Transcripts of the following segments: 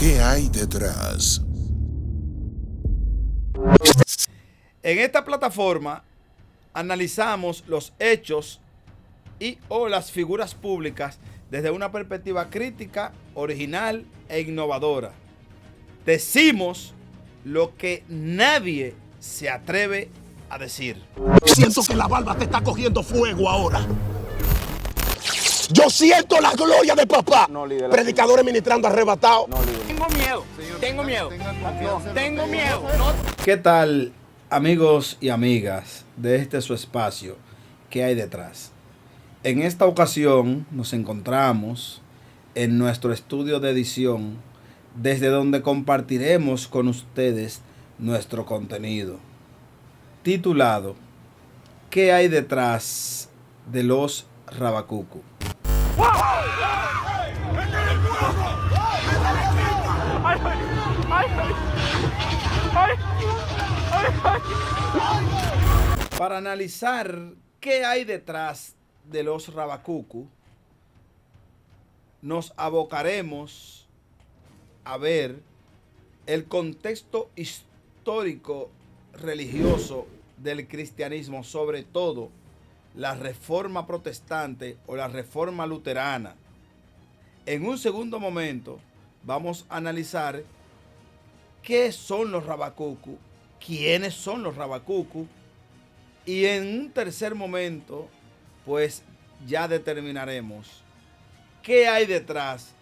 ¿Qué hay detrás? En esta plataforma analizamos los hechos y o las figuras públicas desde una perspectiva crítica, original e innovadora. Decimos lo que nadie se atreve a decir. Siento que la barba te está cogiendo fuego ahora. Yo siento la gloria de papá. No, líder, predicadores ministrando arrebatados. No, líder. Tengo miedo, tengo miedo. ¿Qué tal, amigos y amigas de este su espacio? ¿Qué hay detrás? En esta ocasión nos encontramos en nuestro estudio de edición, desde donde compartiremos con ustedes nuestro contenido, titulado ¿Qué hay detrás de los Rabacucu? Para analizar qué hay detrás de los Rabacucu, nos abocaremos a ver el contexto histórico religioso del cristianismo, sobre todo la reforma protestante o la reforma luterana. En un segundo momento vamos a analizar qué son los Rabacucu, quiénes son los Rabacucu, y en un tercer momento pues ya determinaremos qué hay detrás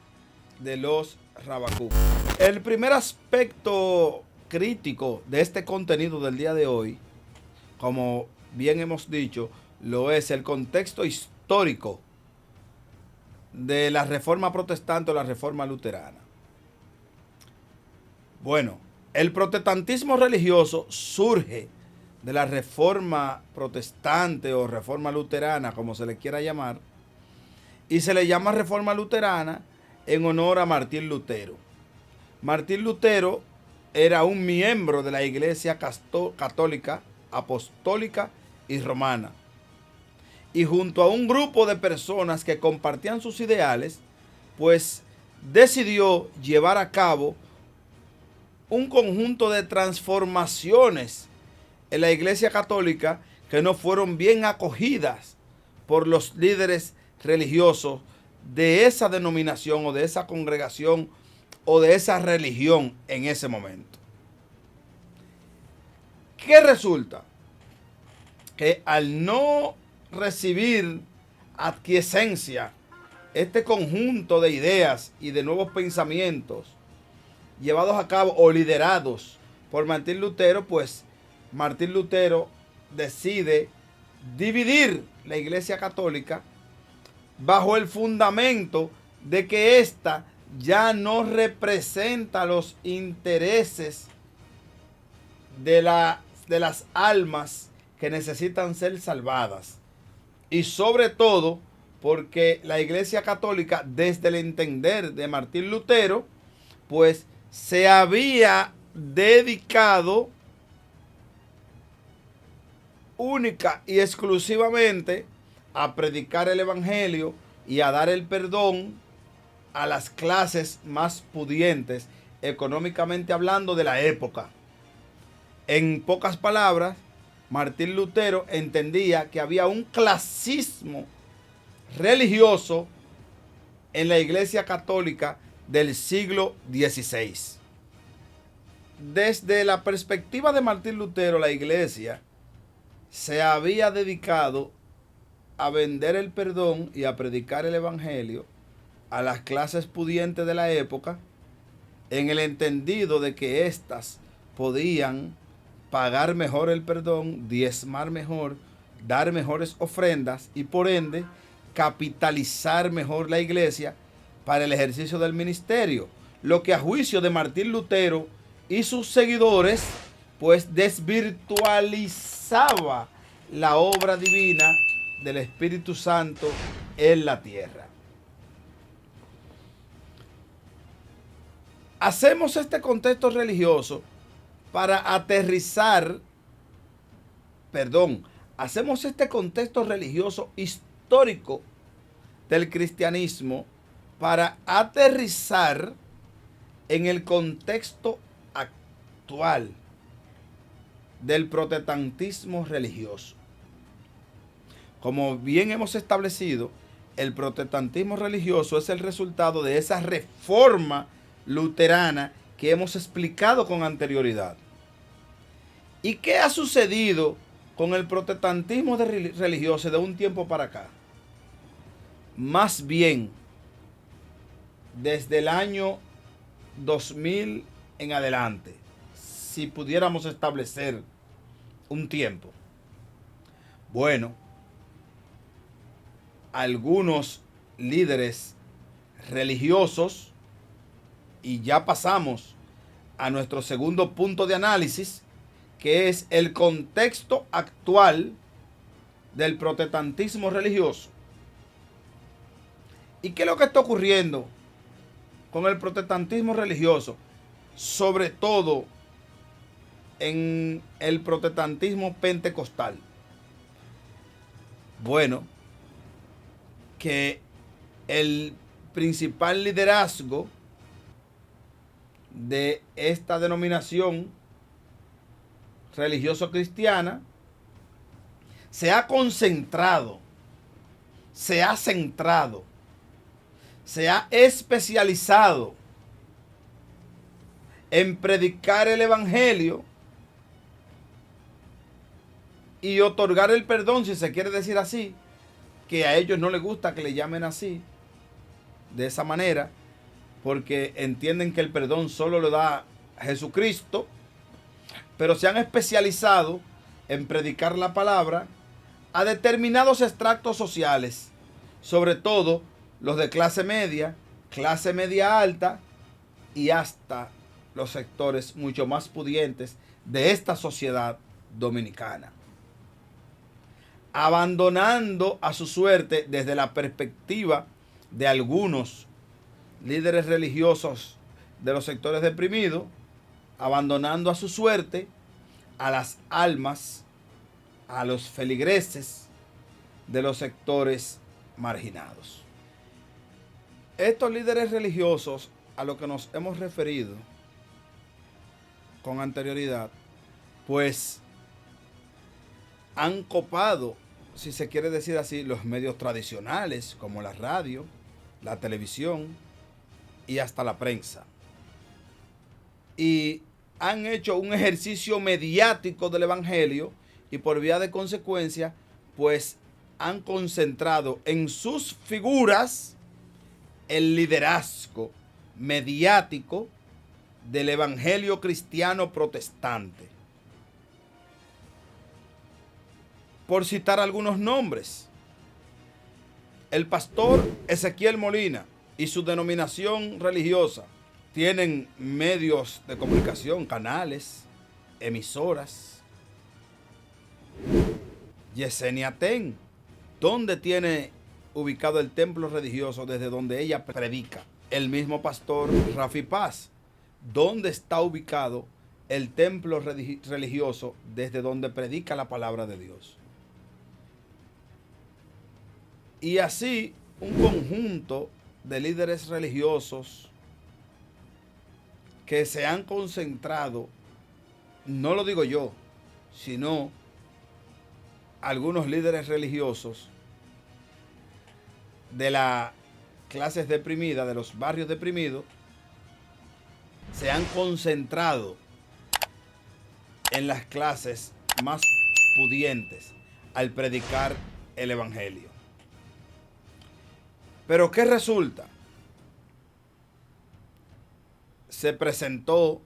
de los Rabacucu. El primer aspecto crítico de este contenido del día de hoy, como bien hemos dicho, lo es el contexto histórico de la reforma protestante o la reforma luterana. Bueno, el protestantismo religioso surge de la reforma protestante o reforma luterana, como se le quiera llamar, y se le llama reforma luterana en honor a Martín Lutero. Martín Lutero era un miembro de la Iglesia Católica, Apostólica y Romana. Y junto a un grupo de personas que compartían sus ideales, pues decidió llevar a cabo un conjunto de transformaciones en la Iglesia Católica que no fueron bien acogidas por los líderes religiosos de esa denominación o de esa congregación o de esa religión en ese momento. ¿Qué resulta? Que al no recibir aquiescencia este conjunto de ideas y de nuevos pensamientos llevados a cabo o liderados por Martín Lutero, pues Martín Lutero decide dividir la Iglesia Católica bajo el fundamento de que ésta ya no representa los intereses de las almas que necesitan ser salvadas. Y sobre todo porque la Iglesia Católica, desde el entender de Martín Lutero, pues se había dedicado única y exclusivamente a predicar el evangelio y a dar el perdón a las clases más pudientes, económicamente hablando, de la época. En pocas palabras, Martín Lutero entendía que había un clasismo religioso en la Iglesia Católica del siglo XVI. Desde la perspectiva de Martín Lutero, la Iglesia se había dedicado a vender el perdón y a predicar el evangelio a las clases pudientes de la época, en el entendido de que éstas podían pagar mejor el perdón, diezmar mejor, dar mejores ofrendas y por ende capitalizar mejor la iglesia para el ejercicio del ministerio, lo que a juicio de Martín Lutero y sus seguidores pues desvirtualizaba la obra divina del Espíritu Santo en la tierra. Hacemos este contexto religioso para aterrizar, hacemos este contexto religioso histórico del cristianismo para aterrizar en el contexto actual del protestantismo religioso. Como bien hemos establecido, el protestantismo religioso es el resultado de esa reforma luterana que hemos explicado con anterioridad. ¿Y qué ha sucedido con el protestantismo religioso de un tiempo para acá? Más bien, desde el año 2000 en adelante, si pudiéramos establecer un tiempo. Bueno, algunos líderes religiosos, y ya pasamos a nuestro segundo punto de análisis, que es el contexto actual del protestantismo religioso. ¿Y qué es lo que está ocurriendo con el protestantismo religioso? Sobre todo en el protestantismo pentecostal. Bueno, que el principal liderazgo de esta denominación religioso-cristiana se ha concentrado, se ha centrado, se ha especializado en predicar el evangelio y otorgar el perdón, si se quiere decir así, que a ellos no les gusta que le llamen así, de esa manera, porque entienden que el perdón solo lo da Jesucristo, pero se han especializado en predicar la palabra a determinados extractos sociales, sobre todo los de clase media alta y hasta los sectores mucho más pudientes de esta sociedad dominicana, abandonando a su suerte desde la perspectiva de algunos líderes religiosos de los sectores deprimidos, abandonando a su suerte a las almas, a los feligreses de los sectores marginados. Estos líderes religiosos a los que nos hemos referido con anterioridad, pues han copado, si se quiere decir así, los medios tradicionales como la radio, la televisión y hasta la prensa. Y han hecho un ejercicio mediático del evangelio y por vía de consecuencia, pues han concentrado en sus figuras el liderazgo mediático del evangelio cristiano protestante. Por citar algunos nombres, el pastor Ezequiel Molina y su denominación religiosa tienen medios de comunicación, canales, emisoras. Yesenia Ten, ¿dónde tiene ubicado el templo religioso desde donde ella predica? El mismo pastor Rafi Paz, ¿dónde está ubicado el templo religioso desde donde predica la palabra de Dios? Y así un conjunto de líderes religiosos que se han concentrado, no lo digo yo, sino algunos líderes religiosos de las clases deprimidas, de los barrios deprimidos, se han concentrado en las clases más pudientes al predicar el evangelio. Pero ¿qué resulta? Se presentó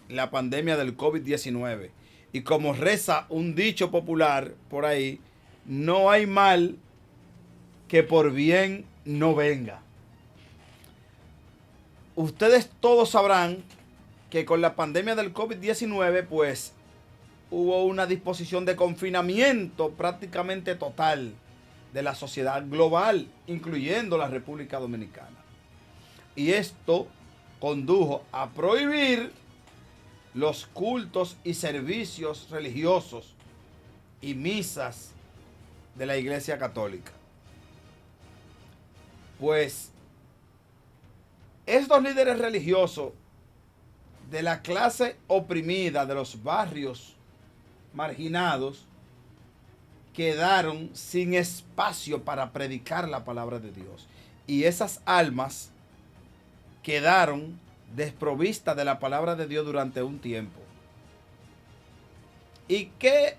la pandemia del COVID-19 y como reza un dicho popular por ahí, no hay mal que por bien no venga. Ustedes todos sabrán que con la pandemia del COVID-19 pues hubo una disposición de confinamiento prácticamente total de la sociedad global, incluyendo la República Dominicana. Y esto condujo a prohibir los cultos y servicios religiosos y misas de la Iglesia Católica. Pues estos líderes religiosos de la clase oprimida de los barrios marginados quedaron sin espacio para predicar la palabra de Dios. Y esas almas quedaron desprovistas de la palabra de Dios durante un tiempo. ¿Y qué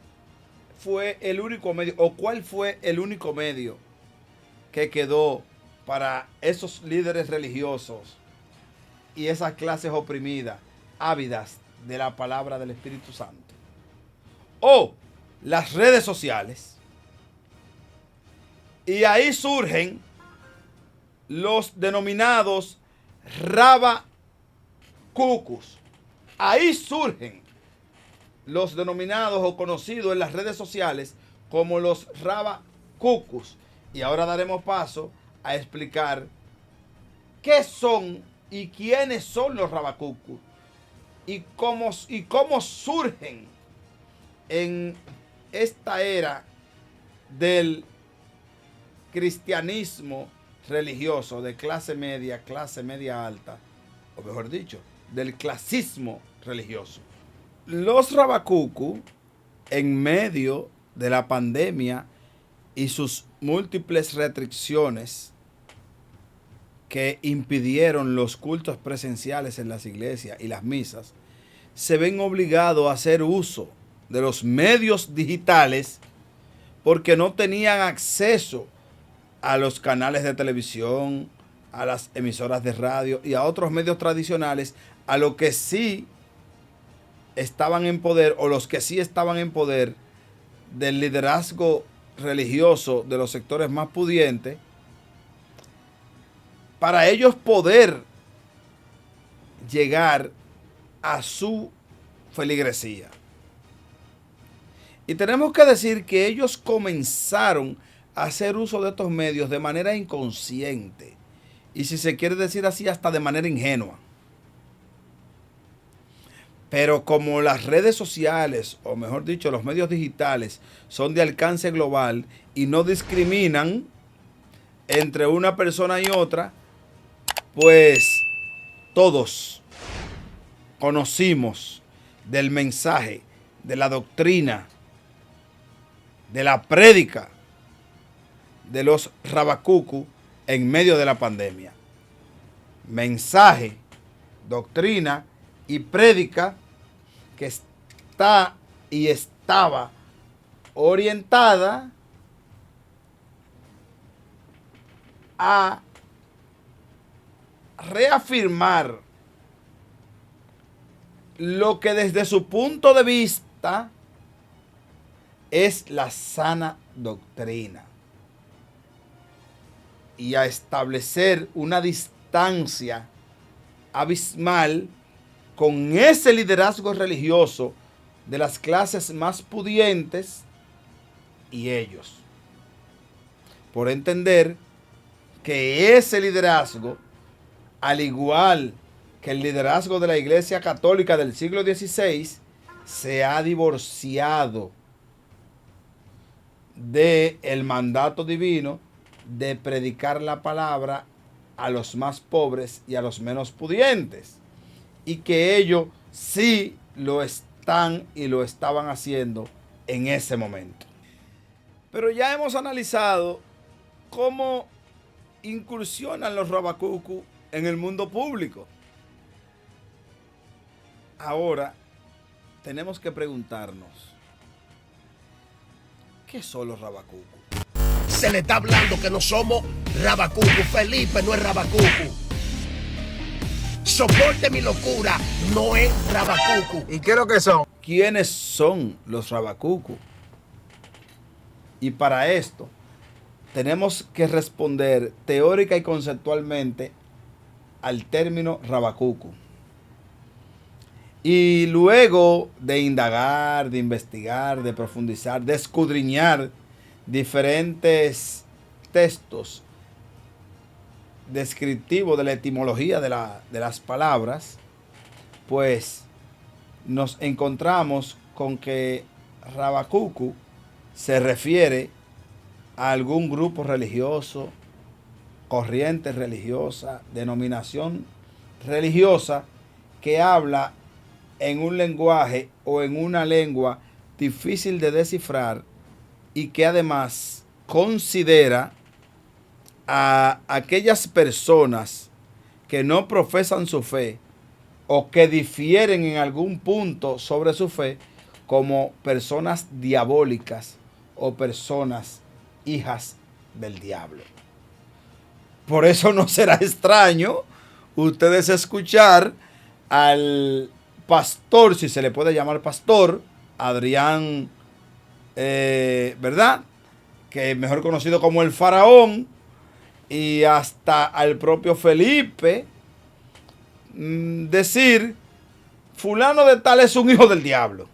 fue el único medio, o cuál fue el único medio que quedó para esos líderes religiosos y esas clases oprimidas, ávidas de la palabra del Espíritu Santo? O las redes sociales. Y ahí surgen los denominados rabacucus. Ahí surgen los denominados o conocidos en las redes sociales como los rabacucus. Y ahora daremos paso a explicar qué son y quiénes son los rabacucus y cómo surgen en esta era del cristianismo religioso de clase media alta, o mejor dicho, del clasismo religioso. Los rabacucus, en medio de la pandemia y sus múltiples restricciones que impidieron los cultos presenciales en las iglesias y las misas, se ven obligados a hacer uso de los medios digitales porque no tenían acceso a los canales de televisión, a las emisoras de radio y a otros medios tradicionales, a lo que sí estaban en poder, o los que sí estaban en poder del liderazgo religioso de los sectores más pudientes, para ellos poder llegar a su feligresía. Y tenemos que decir que ellos comenzaron a hacer uso de estos medios de manera inconsciente, y si se quiere decir así, hasta de manera ingenua. Pero como las redes sociales, o mejor dicho, los medios digitales, son de alcance global y no discriminan entre una persona y otra, pues todos conocimos del mensaje, de la doctrina, de la prédica de los rabacucus en medio de la pandemia. Mensaje, doctrina y prédica que está y estaba orientada a reafirmar lo que desde su punto de vista es la sana doctrina y a establecer una distancia abismal con ese liderazgo religioso de las clases más pudientes y ellos, por entender que ese liderazgo, al igual que el liderazgo de la Iglesia Católica del siglo XVI, se ha divorciado del mandato divino de predicar la palabra a los más pobres y a los menos pudientes, y que ellos sí lo están y lo estaban haciendo en ese momento. Pero ya hemos analizado cómo incursionan los rabacucus en el mundo público. Ahora tenemos que preguntarnos, ¿qué son los rabacucus? Se le está hablando que no somos rabacucu. Felipe no es rabacucu. Soporte mi locura, no es rabacucu. ¿Y qué es lo que son? ¿Quiénes son los rabacucus? Y para esto tenemos que responder teórica y conceptualmente al término rabacucu. Y luego de indagar, de investigar, de profundizar, de escudriñar diferentes textos descriptivos de la etimología de las palabras, pues nos encontramos con que rabacucu se refiere a algún grupo religioso, corriente religiosa, denominación religiosa que habla en un lenguaje o en una lengua difícil de descifrar y que además considera a aquellas personas que no profesan su fe o que difieren en algún punto sobre su fe como personas diabólicas o personas hijas del diablo. Por eso no será extraño ustedes escuchar al pastor, si se le puede llamar pastor, Adrián, ¿verdad? Que es mejor conocido como el Faraón, y hasta al propio Felipe decir, fulano de tal es un hijo del diablo.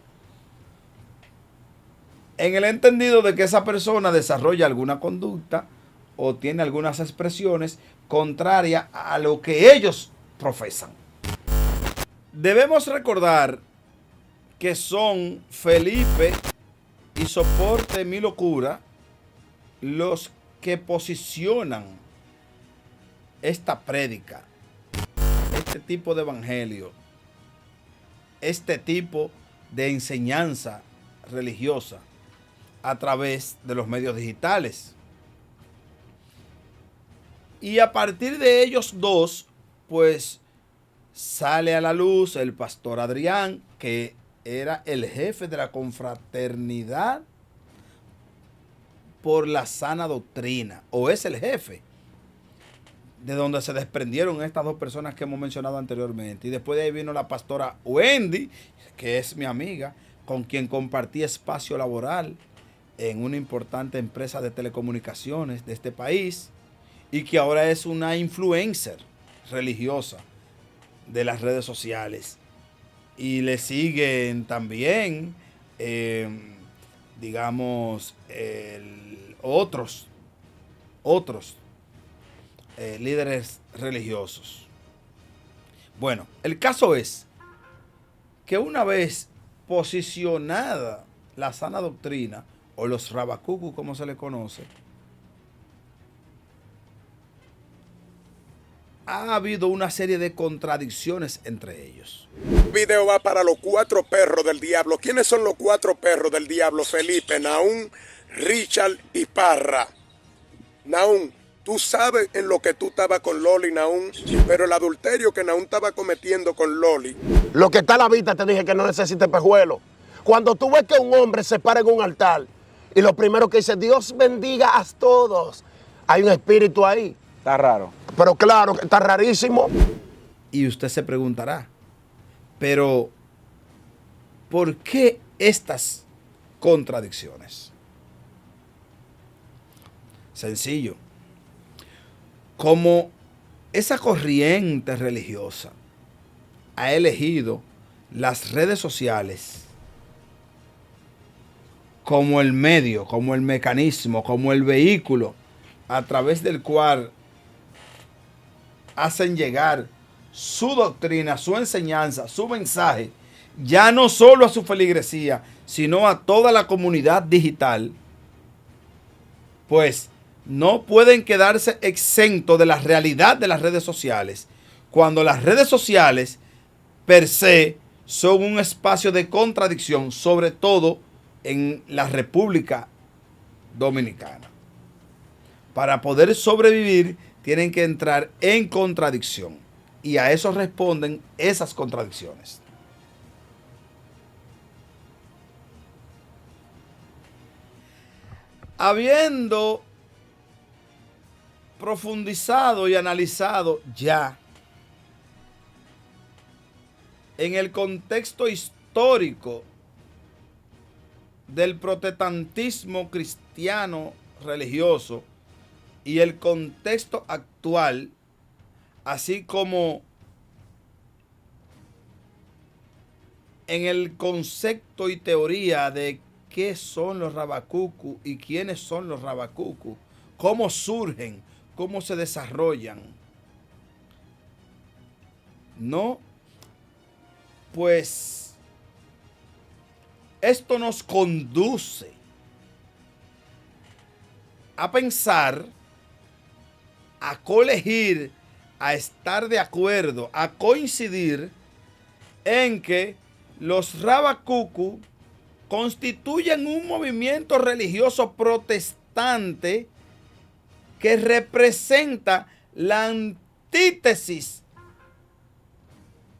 En el entendido de que esa persona desarrolla alguna conducta o tiene algunas expresiones contrarias a lo que ellos profesan. Debemos recordar que son Felipe y Soporte Mi Locura los que posicionan esta prédica, este tipo de evangelio, este tipo de enseñanza religiosa a través de los medios digitales. Y a partir de ellos dos, pues sale a la luz el pastor Adrián, que era el jefe de la confraternidad por la sana doctrina, o es el jefe, de donde se desprendieron estas dos personas que hemos mencionado anteriormente. Y después de ahí vino la pastora Wendy, que es mi amiga, con quien compartí espacio laboral en una importante empresa de telecomunicaciones de este país, y que ahora es una influencer religiosa de las redes sociales. Y le siguen también, digamos, otros líderes religiosos. Bueno, el caso es que una vez posicionada la sana doctrina, o los rabacucu como se le conoce, ha habido una serie de contradicciones entre ellos. El video va para los 4 perros del diablo. ¿Quiénes son los 4 perros del diablo? Felipe, Nahum, Richard y Parra. Nahum, tú sabes en lo que tú estabas con Loli, Nahum, pero el adulterio que Nahum estaba cometiendo con Loli. Lo que está a la vista, te dije que no necesita espejuelo. Cuando tú ves que un hombre se para en un altar y lo primero que dice, Dios bendiga a todos, hay un espíritu ahí. Está raro. Pero claro, está rarísimo. Y usted se preguntará, pero ¿por qué estas contradicciones? Sencillo. Como esa corriente religiosa ha elegido las redes sociales como el medio, como el mecanismo, como el vehículo a través del cual hacen llegar su doctrina, su enseñanza, su mensaje, ya no solo a su feligresía, sino a toda la comunidad digital, pues no pueden quedarse exentos de la realidad de las redes sociales, cuando las redes sociales per se son un espacio de contradicción, sobre todo en la República Dominicana. Para poder sobrevivir, tienen que entrar en contradicción. Y a eso responden esas contradicciones. Habiendo profundizado y analizado ya en el contexto histórico del protestantismo cristiano religioso y el contexto actual, así como en el concepto y teoría de qué son los rabacucu y quiénes son los rabacucu, cómo surgen, cómo se desarrollan. No, pues esto nos conduce a pensar, a colegir, a estar de acuerdo, a coincidir en que los Rabacucu constituyen un movimiento religioso protestante que representa la antítesis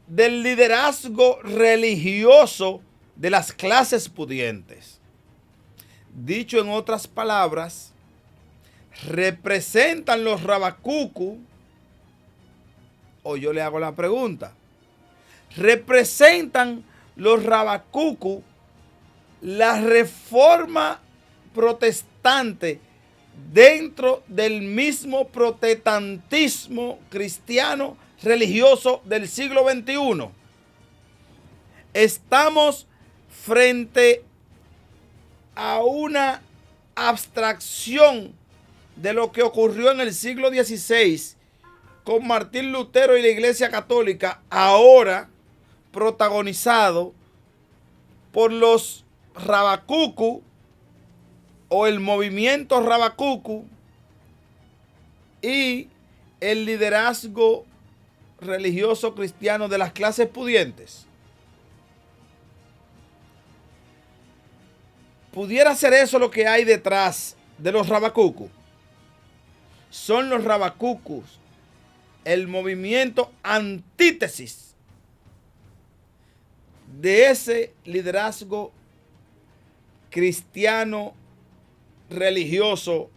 del liderazgo religioso de las clases pudientes. Dicho en otras palabras, representan los Rabacucu, o yo le hago la pregunta, representan los Rabacucu la reforma protestante dentro del mismo protestantismo cristiano religioso del siglo XXI. Estamos frente a una abstracción de lo que ocurrió en el siglo XVI con Martín Lutero y la Iglesia Católica, ahora protagonizado por los Rabacucu o el movimiento Rabacucu y el liderazgo religioso cristiano de las clases pudientes. ¿Pudiera ser eso lo que hay detrás de los Rabacucu? Son los Rabacucus el movimiento antítesis de ese liderazgo cristiano religioso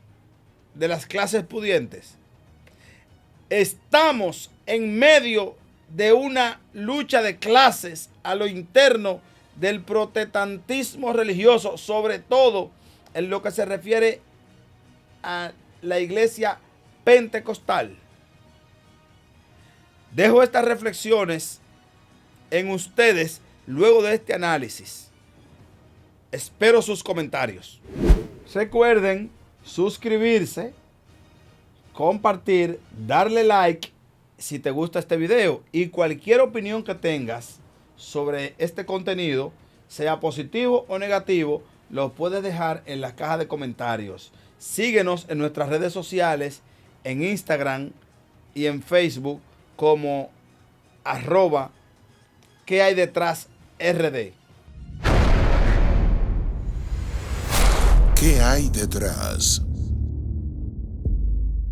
de las clases pudientes. Estamos en medio de una lucha de clases a lo interno del protestantismo religioso, sobre todo en lo que se refiere a la iglesia pentecostal. Dejo estas reflexiones en ustedes luego de este análisis. Espero sus comentarios. Recuerden suscribirse, compartir, darle like si te gusta este video, y cualquier opinión que tengas sobre este contenido, sea positivo o negativo, lo puedes dejar en la caja de comentarios. Síguenos en nuestras redes sociales, en Instagram y en Facebook como @¿Qué hay detrás RD? ¿Qué hay detrás?